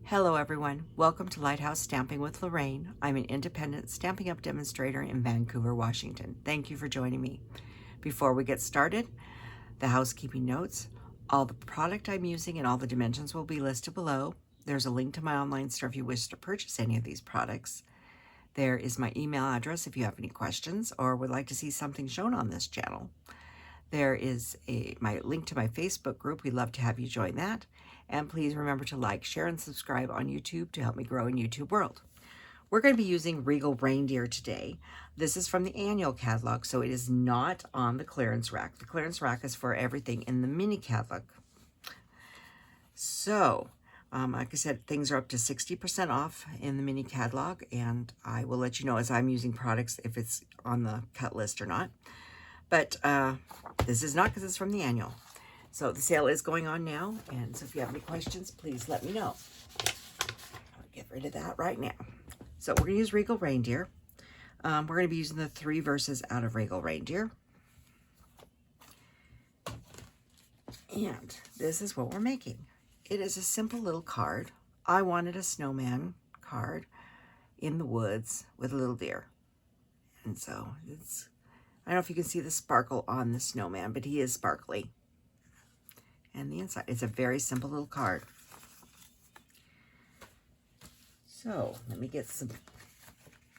Hello everyone, welcome to Lighthouse Stamping with Lorraine. I'm an independent Stampin' Up! Demonstrator in Vancouver, Washington. Thank you for joining me. Before we get started, the housekeeping notes. All the product I'm using and all the dimensions will be listed below. There's a link to my online store if you wish to purchase any of these products. There is my email address if you have any questions or would like to see something shown on this channel. There is my link to my Facebook group. We'd love to have you join that. And please remember to like, share, and subscribe on YouTube to help me grow in YouTube world. We're going to be using Regal Reindeer today. This is from the annual catalog, so it is not on the clearance rack. The clearance rack is for everything in the mini catalog. So, like I said, things are up to 60% off in the mini catalog, and I will let you know as I'm using products if it's on the cut list or not. But this is not because it's from the annual. So the sale is going on now, and so if you have any questions, please let me know. I'll get rid of that right now. So we're going to use Regal Reindeer. We're going to be using the 3 verses out of Regal Reindeer. And this is what we're making. It is a simple little card. I wanted a snowman card in the woods with a little deer. And so it's, I don't know if you can see the sparkle on the snowman, but he is sparkly. And the inside, it's a very simple little card. So let me get some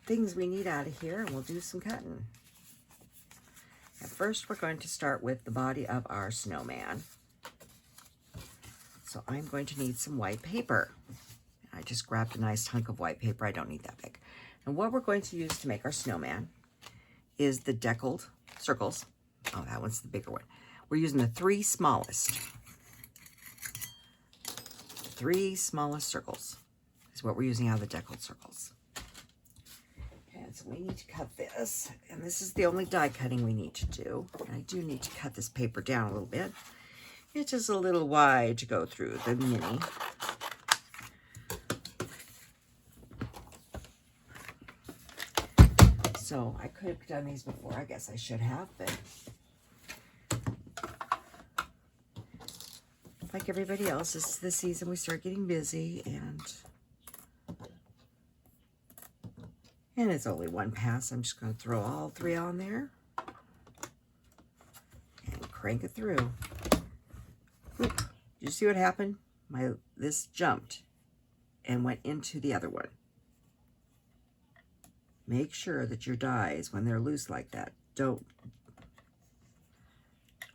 things we need out of here and we'll do some cutting. At first, we're going to start with the body of our snowman. So I'm going to need some white paper. I just grabbed a nice hunk of white paper. I don't need that big. And what we're going to use to make our snowman is the deckled circles. Oh, that one's the bigger one. We're using the 3 smallest. 3 smallest circles is what we're using out of the deckled circles. And so we need to cut this, and this is the only die cutting we need to do. And I do need to cut this paper down a little bit. It's just a little wide to go through the mini. So I could have done these before. I guess I should have, but like everybody else, it's the season we start getting busy, and it's only one pass. I'm just going to throw all 3 on there and crank it through. Oop. Did you see what happened? This jumped and went into the other one. Make sure that your dies, when they're loose like that, don't.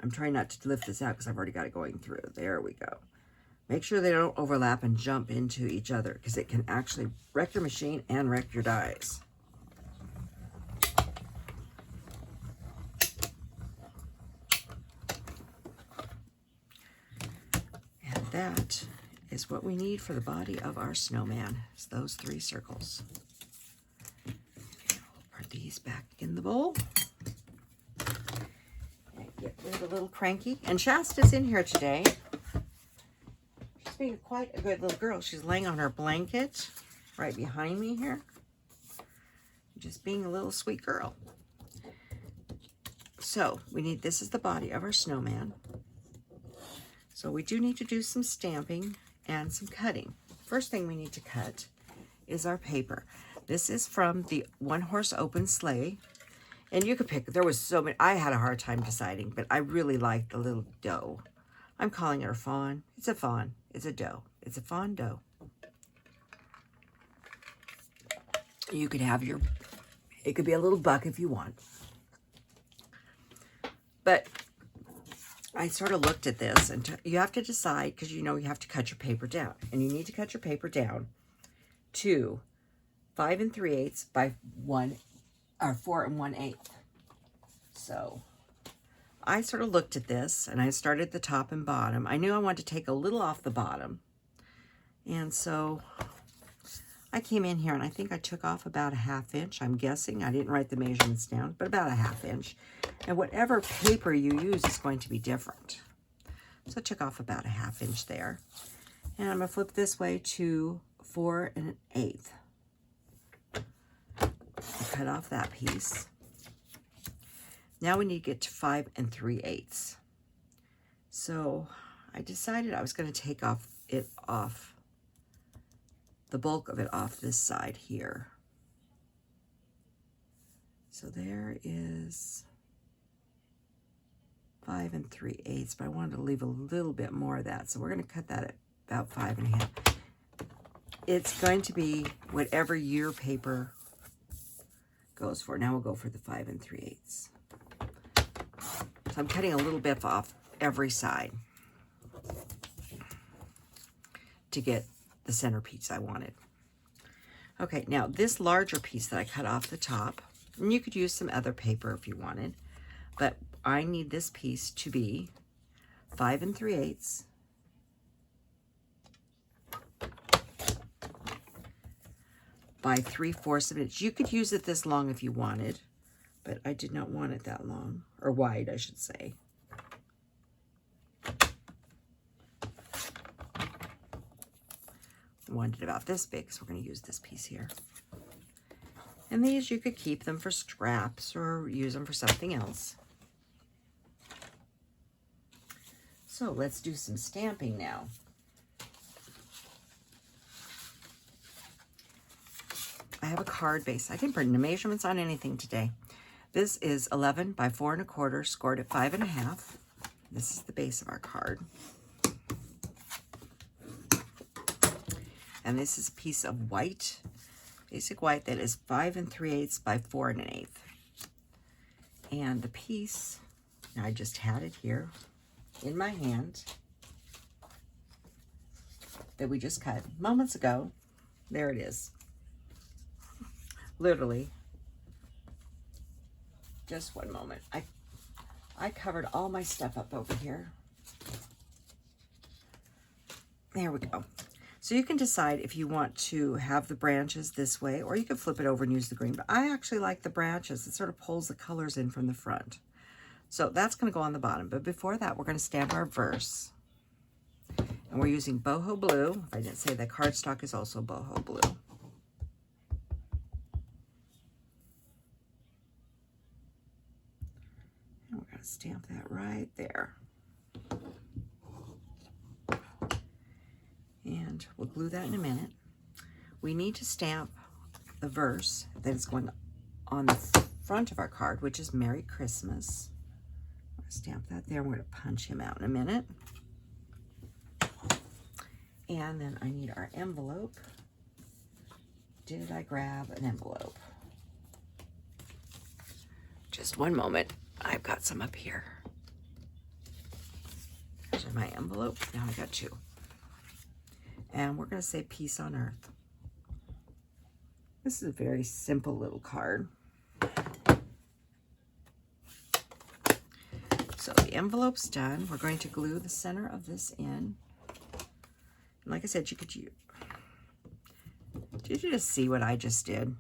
I'm trying not to lift this out because I've already got it going through. There we go. Make sure they don't overlap and jump into each other because it can actually wreck your machine and wreck your dies. And that is what we need for the body of our snowman, is those 3 circles. And we'll put these back in the bowl. Get rid of a little cranky. And Shasta's in here today. She's being quite a good little girl. She's laying on her blanket right behind me here. Just being a little sweet girl. So we need, this is the body of our snowman. So we do need to do some stamping and some cutting. First thing we need to cut is our paper. This is from the One Horse Open Sleigh. And you could pick, there was so many, I had a hard time deciding, but I really like the little doe. I'm calling her a fawn. It's a fawn. It's a doe. It's a fawn doe. You could have your, it could be a little buck if you want. But I sort of looked at this, and you have to decide, because you know you have to cut your paper down. And you need to cut your paper down to 5 3/8 by 4 1/8. So I sort of looked at this and I started at the top and bottom. I knew I wanted to take a little off the bottom. And so I came in here and I think I took off about a 1/2 inch. I'm guessing. I didn't write the measurements down, but about a 1/2 inch. And whatever paper you use is going to be different. So I took off about a 1/2 inch there. And I'm going to flip this way to 4 1/8. Cut off that piece. Now we need to get to 5 3/8. So I decided I was going to take it off the bulk of it off this side here. So there is 5 3/8, but I wanted to leave a little bit more of that. So we're going to cut that at about 5 1/2. It's going to be whatever your paper goes for. Now we'll go for the 5 3/8. So I'm cutting a little bit off every side to get the centerpiece I wanted. Okay, now this larger piece that I cut off the top, and you could use some other paper if you wanted, but I need this piece to be 5 3/8 by 3/4 of an inch. You could use it this long if you wanted, but I did not want it that long, or wide, I should say. I wanted it about this big, so we're going to use this piece here. And these, you could keep them for scraps or use them for something else. So let's do some stamping now. I have a card base. I didn't print the measurements on anything today. This is 11 by 4 1/4, scored at 5 1/2. This is the base of our card. And this is a piece of white, basic white, that is 5 3/8 by 4 1/8. And the piece, I just had it here in my hand that we just cut moments ago. There it is. Literally. Just one moment. I covered all my stuff up over here. There we go. So you can decide if you want to have the branches this way, or you can flip it over and use the green. But I actually like the branches. It sort of pulls the colors in from the front. So that's going to go on the bottom. But before that, we're going to stamp our verse. And we're using Boho Blue. If I didn't say that, cardstock is also Boho Blue. And we're going to stamp that right there. And we'll glue that in a minute. We need to stamp the verse that is going on the front of our card, which is Merry Christmas. I'm going to stamp that there. We're going to punch him out in a minute. And then I need our envelope. Did I grab an envelope? Just one moment. I've got some up here. Those are my envelope. Now I got two. And we're going to say Peace on Earth. This is a very simple little card. So the envelope's done. We're going to glue the center of this in. And like I said, you could use... Did you just see what I just did?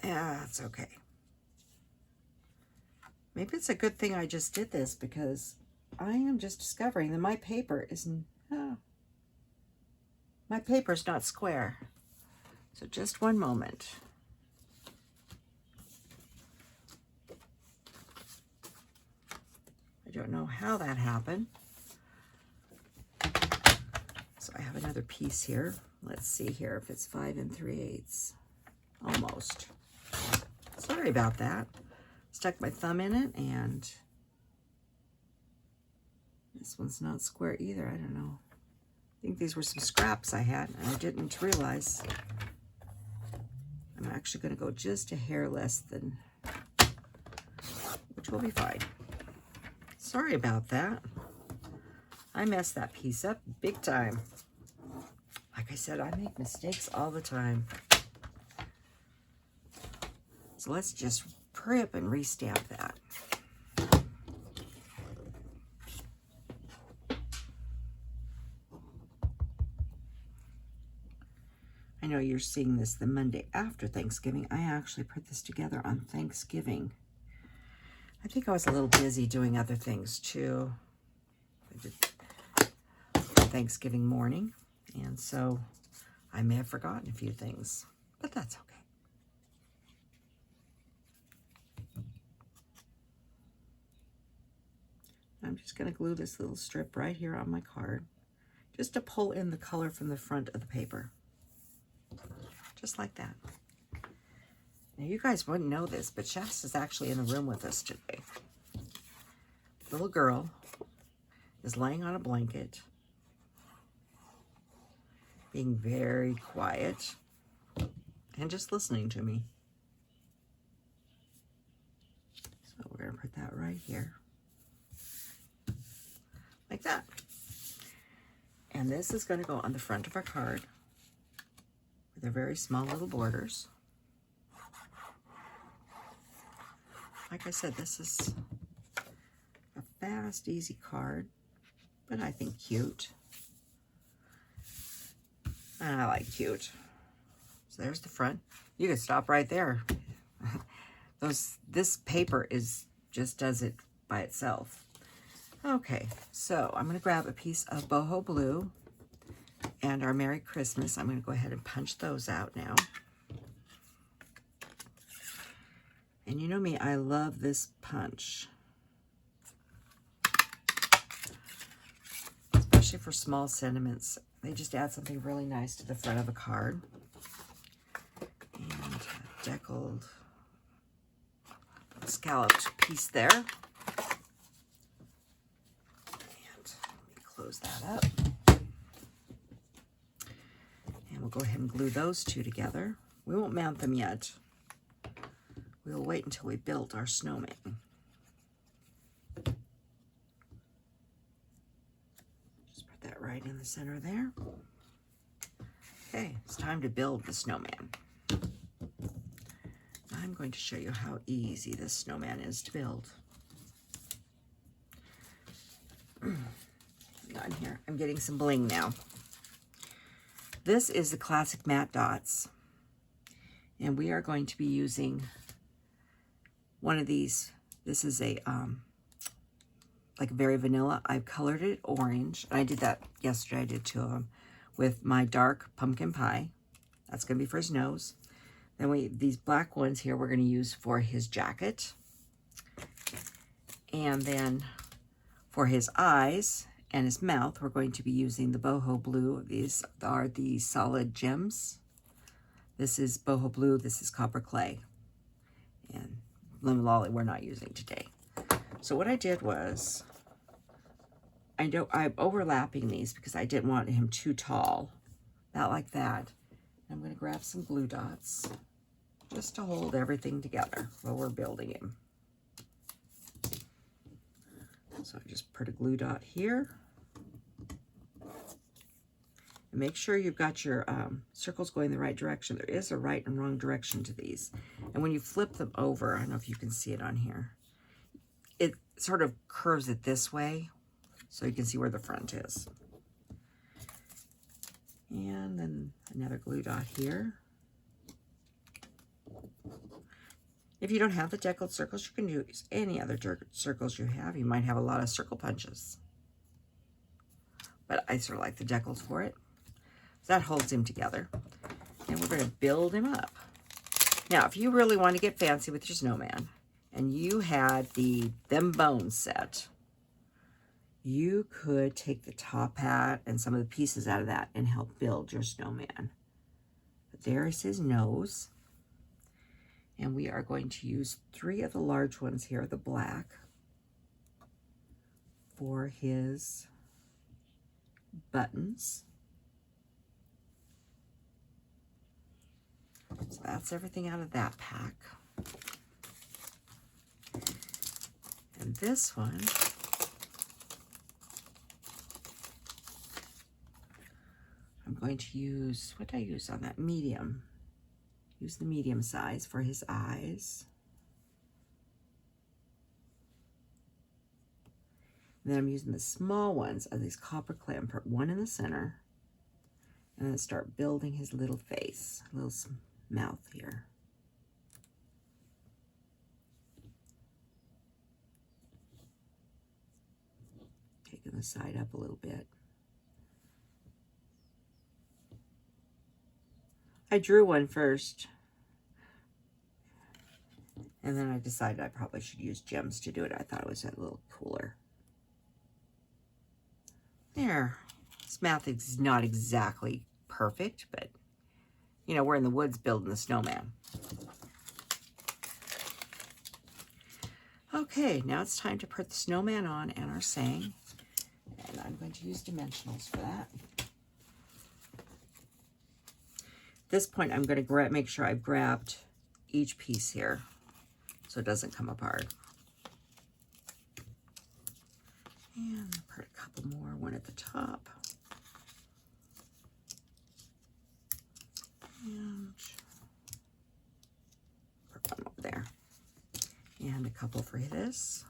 Yeah, that's okay. Maybe it's a good thing I just did this, because I am just discovering that my paper isn't... my paper's not square. So just one moment. I don't know how that happened. So I have another piece here. Let's see here if it's 5 3/8. Almost. Sorry about that. Stuck my thumb in it, and this one's not square either. I don't know. I think these were some scraps I had, and I didn't realize. I'm actually going to go just a hair less than, which will be fine. Sorry about that. I messed that piece up big time. Like I said, I make mistakes all the time. So let's just hurry up and restamp that. I know you're seeing this the Monday after Thanksgiving. I actually put this together on Thanksgiving. I think I was a little busy doing other things too. I did Thanksgiving morning, and so I may have forgotten a few things, but that's okay. I'm just going to glue this little strip right here on my card, just to pull in the color from the front of the paper. Just like that. Now you guys wouldn't know this, but Shasta's actually in the room with us today. The little girl is laying on a blanket, being very quiet, and just listening to me. So we're going to put that right here. Like that. And this is going to go on the front of our card with their very small little borders. Like I said, this is a fast, easy card, but I think cute. And I like cute. So there's the front. You can stop right there. This paper just does it by itself. Okay, so I'm going to grab a piece of Boho Blue and our Merry Christmas. I'm going to go ahead and punch those out now. And you know me, I love this punch. Especially for small sentiments. They just add something really nice to the front of a card. And a deckled scalloped piece there. And let me close that up. And we'll go ahead and glue those two together. We won't mount them yet. We'll wait until we build our snowman. Just put that right in the center there. Okay, it's time to build the snowman. I'm going to show you how easy this snowman is to build. On here, I'm getting some bling now. This is the classic matte dots, and we are going to be using one of these. This is a like very vanilla. I've colored it orange, and I did that yesterday. I did 2 of them with my dark pumpkin pie. That's going to be for his nose. Then these black ones here we're going to use for his jacket. And then for his eyes and his mouth, we're going to be using the Boho Blue. These are the solid gems. This is Boho Blue, this is Copper Clay. And Lemon Lolly we're not using today. So what I did was, I'm overlapping these because I didn't want him too tall. Not like that. I'm going to grab some glue dots just to hold everything together while we're building him. So I just put a glue dot here. And make sure you've got your circles going the right direction. There is a right and wrong direction to these. And when you flip them over, I don't know if you can see it on here, it sort of curves it this way so you can see where the front is. And then another glue dot here. If you don't have the deckled circles, you can use any other circles you have. You might have a lot of circle punches, but I sort of like the deckled for it. So that holds him together. And we're going to build him up. Now, if you really want to get fancy with your snowman, and you had the Them Bones set, you could take the top hat and some of the pieces out of that and help build your snowman. But there's his nose. And we are going to use 3 of the large ones here, the black, for his buttons. So that's everything out of that pack. And this one, I'm going to use, what did I use on that? Medium. Use the medium size for his eyes. And then I'm using the small ones of these copper clay. I'm put one in the center and then start building his little face, little mouth here. Taking the side up a little bit. I drew one first, and then I decided I probably should use gems to do it. I thought it was a little cooler. There. This math is not exactly perfect, but you know, we're in the woods building the snowman. Okay, now it's time to put the snowman on and our saying. And I'm going to use dimensionals for that. At this point, I'm going to make sure I've grabbed each piece here so it doesn't come apart. And I'll put a couple more, one at the top. And put one over there. And a couple for this.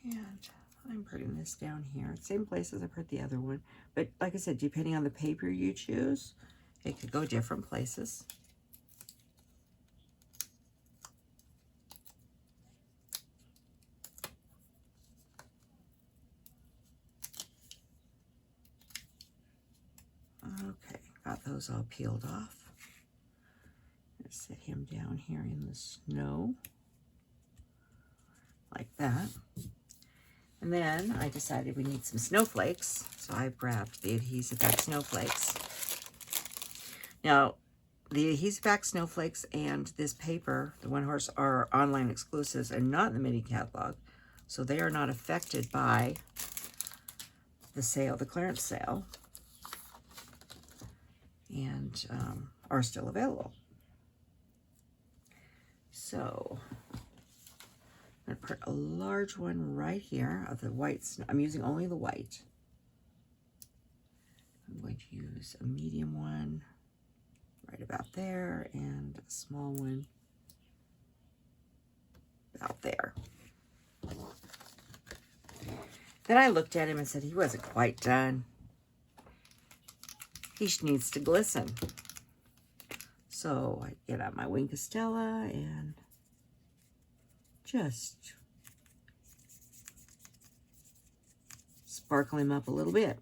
And I'm putting this down here, same place as I put the other one. But like I said, depending on the paper you choose, it could go different places. Okay, got those all peeled off. Let's set him down here in the snow, like that. And then I decided we need some snowflakes, so I grabbed the Adhesive-Backed snowflakes. Now, the Adhesive-Backed snowflakes and this paper, the One Horse, are online exclusives and not in the mini catalog, so they are not affected by the sale, the clearance sale, and are still available. So I'm going to put a large one right here of the white snow. I'm using only the white. I'm going to use a medium one right about there and a small one about there. Then I looked at him and said he wasn't quite done. He needs to glisten. So I get out my Wink of Stella and just sparkle him up a little bit.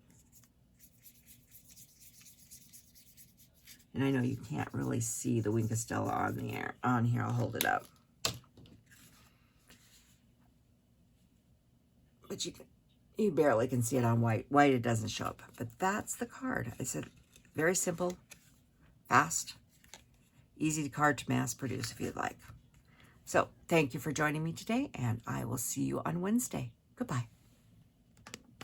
And I know you can't really see the Wink of Stella on the air. On here, I'll hold it up. But you barely can see it on white. White, it doesn't show up. But that's the card. I said, very simple, fast, easy card to mass produce if you'd like. So thank you for joining me today, and I will see you on Wednesday. Goodbye.